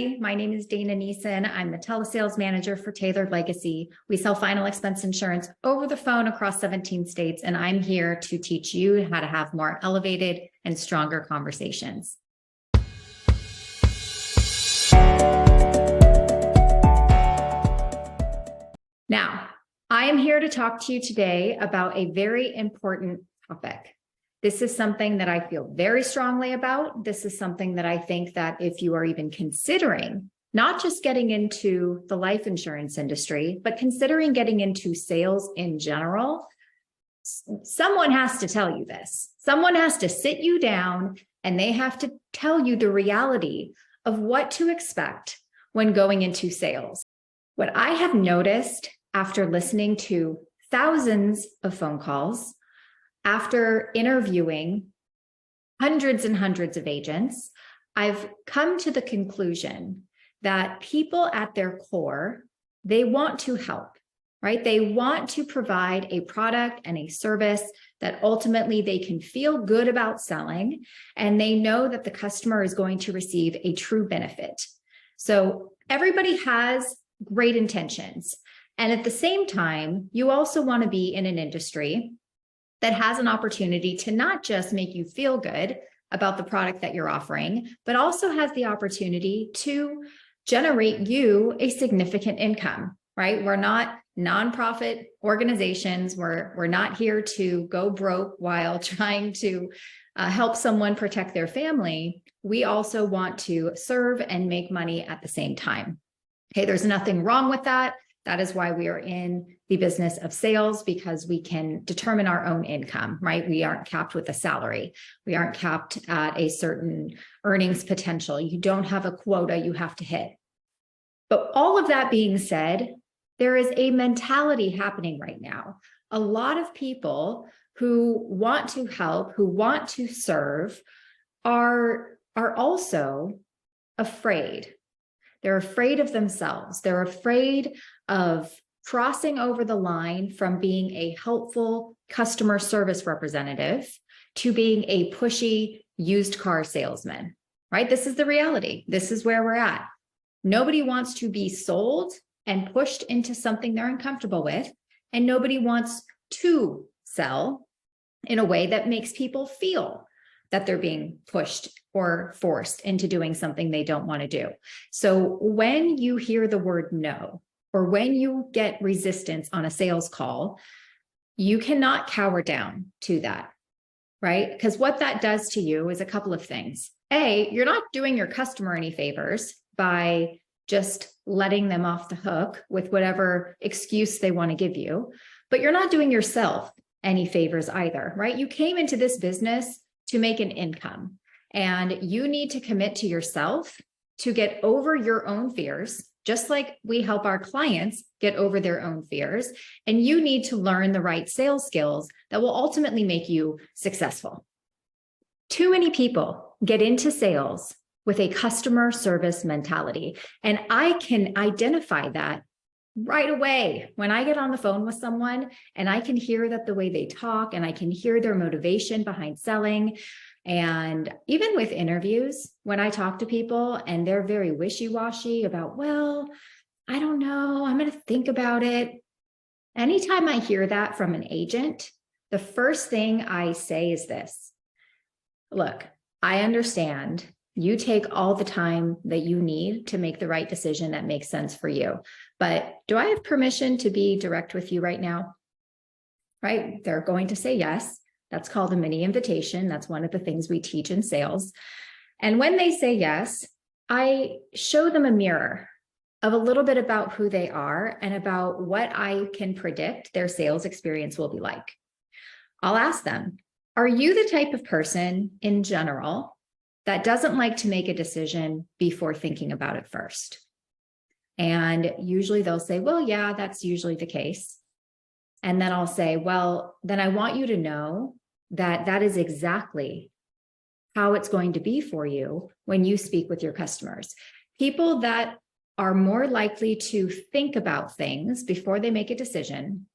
My name is Dana Neeson. I'm the telesales manager for Tailored Legacy. We sell final expense insurance over the phone across 17 states, and I'm here to teach you how to have more elevated and stronger conversations. Now, I am here to talk to you today about a very important topic. This is something that I feel very strongly about. This is something that I think that if you are even considering not just getting into the life insurance industry, but considering getting into sales in general, someone has to tell you this. Someone has to sit you down and they have to tell you the reality of what to expect when going into sales. What I have noticed after listening to thousands of phone calls, after interviewing hundreds and hundreds of agents, I've come to the conclusion that people at their core, they want to help, right? They want to provide a product and a service that ultimately they can feel good about selling, and they know that the customer is going to receive a true benefit. So everybody has great intentions. And at the same time, you also want to be in an industry that has an opportunity to not just make you feel good about the product that you're offering, but also has the opportunity to generate you a significant income, right? We're not nonprofit organizations. We're not here to go broke while trying to help someone protect their family. We also want to serve and make money at the same time. Okay, there's nothing wrong with that. That is why we are in the business of sales, because we can determine our own income, right? We aren't capped with a salary. We aren't capped at a certain earnings potential. You don't have a quota you have to hit. But all of that being said, there is a mentality happening right now. A lot of people who want to help, who want to serve, are also afraid. They're afraid of themselves. They're afraid of crossing over the line from being a helpful customer service representative to being a pushy used car salesman, right? This is the reality. This is where we're at. Nobody wants to be sold and pushed into something they're uncomfortable with, and nobody wants to sell in a way that makes people feel that they're being pushed or forced into doing something they don't want to do. So when you hear the word no, or when you get resistance on a sales call, you cannot cower down to that, right? Because what that does to you is a couple of things. A, you're not doing your customer any favors by just letting them off the hook with whatever excuse they want to give you, but you're not doing yourself any favors either, right? You came into this business to make an income, and you need to commit to yourself to get over your own fears, just like we help our clients get over their own fears. And you need to learn the right sales skills that will ultimately make you successful. Too many people get into sales with a customer service mentality, and I can identify that right away when I get on the phone with someone and I can hear that the way they talk, and I can hear their motivation behind selling. And even with interviews, when I talk to people and they're very wishy-washy about, well, I don't know, I'm going to think about it. Anytime I hear that from an agent, the first thing I say is this: look, I understand you take all the time that you need to make the right decision that makes sense for you. But do I have permission to be direct with you right now? Right? They're going to say yes. That's called a mini invitation. That's one of the things we teach in sales. And when they say yes, I show them a mirror of a little bit about who they are and about what I can predict their sales experience will be like. I'll ask them, are you the type of person in general that doesn't like to make a decision before thinking about it first? And usually they'll say, well, yeah, that's usually the case. And then I'll say, well, then I want you to know that that is exactly how it's going to be for you when you speak with your customers. People that are more likely to think about things before they make a decision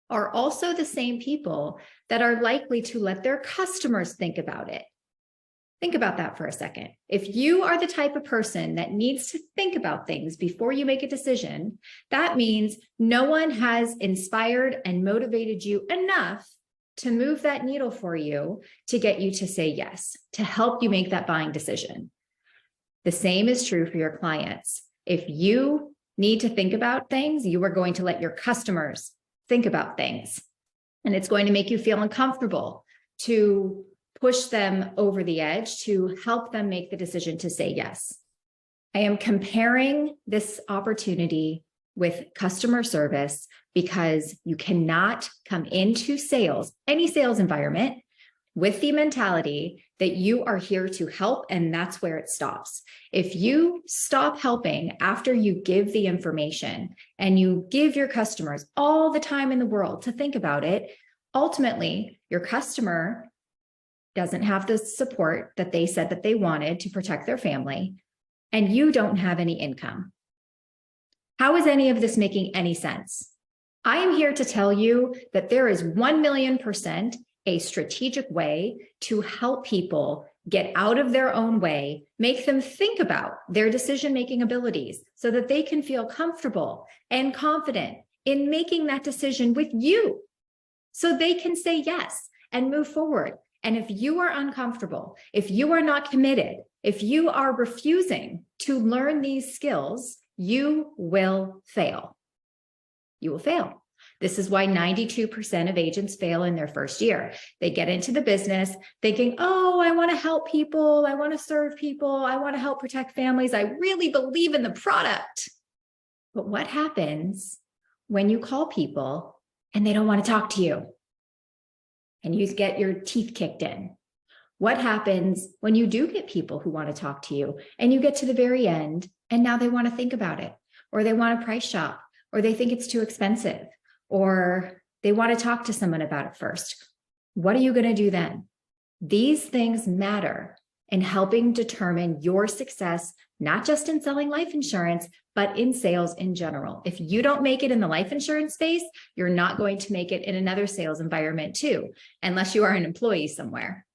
are also the same people that are likely to let their customers think about it Think about that for a second. If you are the type of person that needs to think about things before you make a decision, that means no one has inspired and motivated you enough to move that needle for you to get you to say yes, to help you make that buying decision. The same is true for your clients. If you need to think about things, you are going to let your customers think about things. And it's going to make you feel uncomfortable to push them over the edge, to help them make the decision to say yes. I am comparing this opportunity with customer service because you cannot come into sales, any sales environment, with the mentality that you are here to help and that's where it stops. If you stop helping after you give the information and you give your customers all the time in the world to think about it, ultimately your customer doesn't have the support that they said that they wanted to protect their family, and you don't have any income. How is any of this making any sense? I am here to tell you that there is 1,000,000% a strategic way to help people get out of their own way, make them think about their decision-making abilities so that they can feel comfortable and confident in making that decision with you, so they can say yes and move forward. And if you are uncomfortable, if you are not committed, if you are refusing to learn these skills, you will fail. You will fail. This is why 92% of agents fail in their first year. They get into the business thinking, oh, I want to help people. I want to serve people. I want to help protect families. I really believe in the product. But what happens when you call people and they don't want to talk to you and you get your teeth kicked in? What happens when you do get people who want to talk to you and you get to the very end and now they want to think about it, or they want to price shop, or they think it's too expensive, or they want to talk to someone about it first? What are you going to do then? These things matter in helping determine your success, not just in selling life insurance, but in sales in general. If you don't make it in the life insurance space, you're not going to make it in another sales environment too, unless you are an employee somewhere.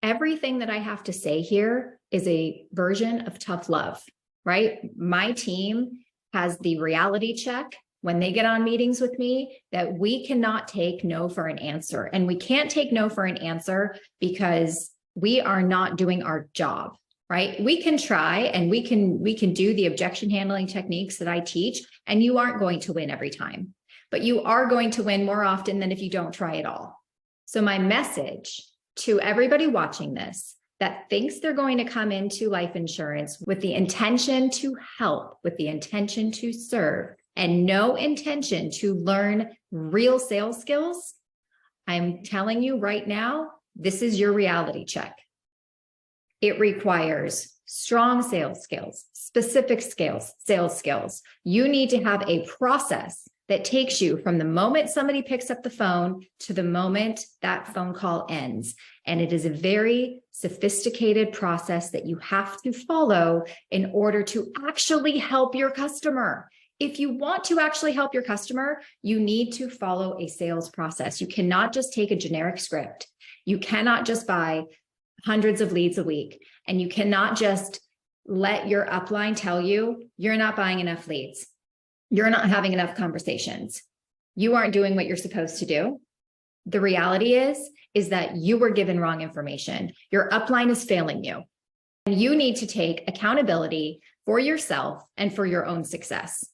Everything that I have to say here is a version of tough love, right? My team has the reality check when they get on meetings with me that we cannot take no for an answer. And we can't take no for an answer because we are not doing our job, right? We can try and we can do the objection handling techniques that I teach, and you aren't going to win every time, but you are going to win more often than if you don't try at all. So my message to everybody watching this that thinks they're going to come into life insurance with the intention to help, with the intention to serve, and no intention to learn real sales skills, I'm telling you right now, this is your reality check. It requires strong sales skills, specific sales skills. You need to have a process that takes you from the moment somebody picks up the phone to the moment that phone call ends. And it is a very sophisticated process that you have to follow in order to actually help your customer. If you want to actually help your customer, you need to follow a sales process. You cannot just take a generic script. You cannot just buy hundreds of leads a week. And you cannot just let your upline tell you you're not buying enough leads. You're not having enough conversations. You aren't doing what you're supposed to do. The reality is that you were given wrong information. Your upline is failing you. And you need to take accountability for yourself and for your own success.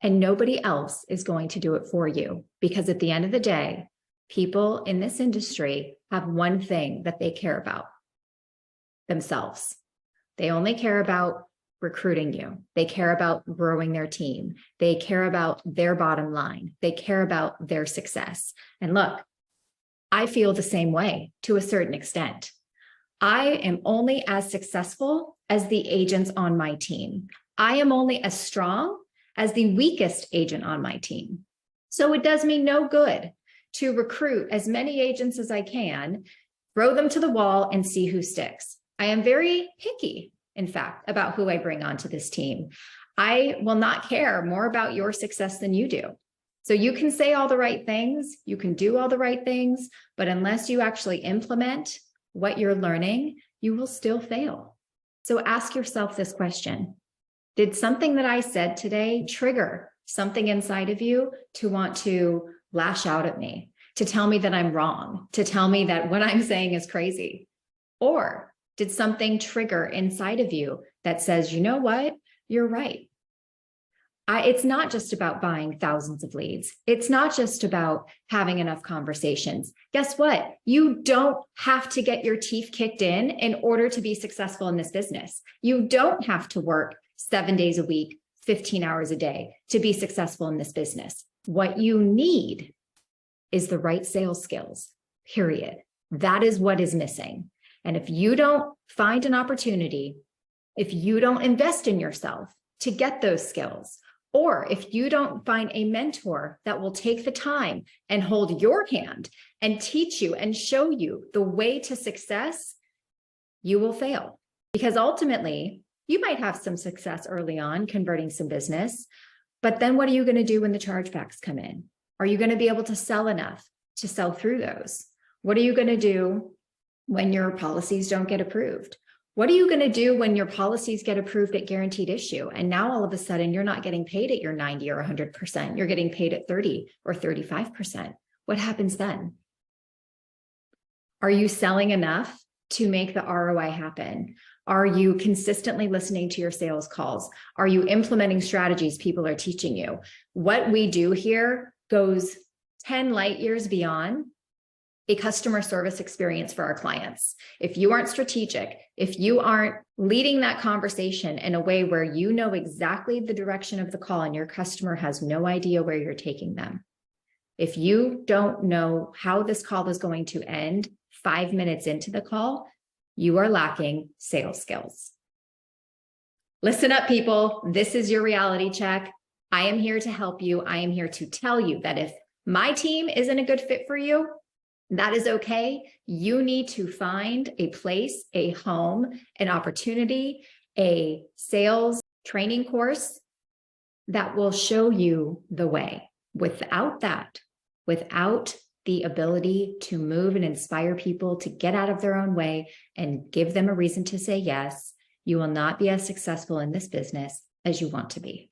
And nobody else is going to do it for you, because at the end of the day, people in this industry have one thing that they care about: themselves. They only care about recruiting you. They care about growing their team. They care about their bottom line. They care about their success. And look, I feel the same way to a certain extent. I am only as successful as the agents on my team. I am only as strong as the weakest agent on my team. So it does me no good to recruit as many agents as I can, throw them to the wall and see who sticks. I am very picky, in fact, about who I bring onto this team. I will not care more about your success than you do. So you can say all the right things, you can do all the right things, but unless you actually implement what you're learning, you will still fail. So ask yourself this question. Did something that I said today trigger something inside of you to want to lash out at me, to tell me that I'm wrong, to tell me that what I'm saying is crazy? Or did something trigger inside of you that says, you know what, you're right? It's not just about buying thousands of leads. It's not just about having enough conversations. Guess what? You don't have to get your teeth kicked in order to be successful in this business. You don't have to work 7 days a week, 15 hours a day to be successful in this business. What you need is the right sales skills, period. That is what is missing. And if you don't find an opportunity, if you don't invest in yourself to get those skills, or if you don't find a mentor that will take the time and hold your hand and teach you and show you the way to success, you will fail. Because ultimately, you might have some success early on converting some business, but then what are you going to do when the chargebacks come in? Are you going to be able to sell enough to sell through those? What are you going to do when your policies don't get approved? What are you going to do when your policies get approved at guaranteed issue? And now all of a sudden you're not getting paid at your 90 or 100%. You're getting paid at 30 or 35%. What happens then? Are you selling enough to make the ROI happen? Are you consistently listening to your sales calls? Are you implementing strategies people are teaching you? What we do here goes 10 light years beyond a customer service experience for our clients. If you aren't strategic, if you aren't leading that conversation in a way where you know exactly the direction of the call and your customer has no idea where you're taking them, if you don't know how this call is going to end 5 minutes into the call, you are lacking sales skills. Listen up, people. This is your reality check. I am here to help you. I am here to tell you that if my team isn't a good fit for you, that is okay. You need to find a place, a home, an opportunity, a sales training course that will show you the way. Without that, without the ability to move and inspire people to get out of their own way and give them a reason to say yes, you will not be as successful in this business as you want to be.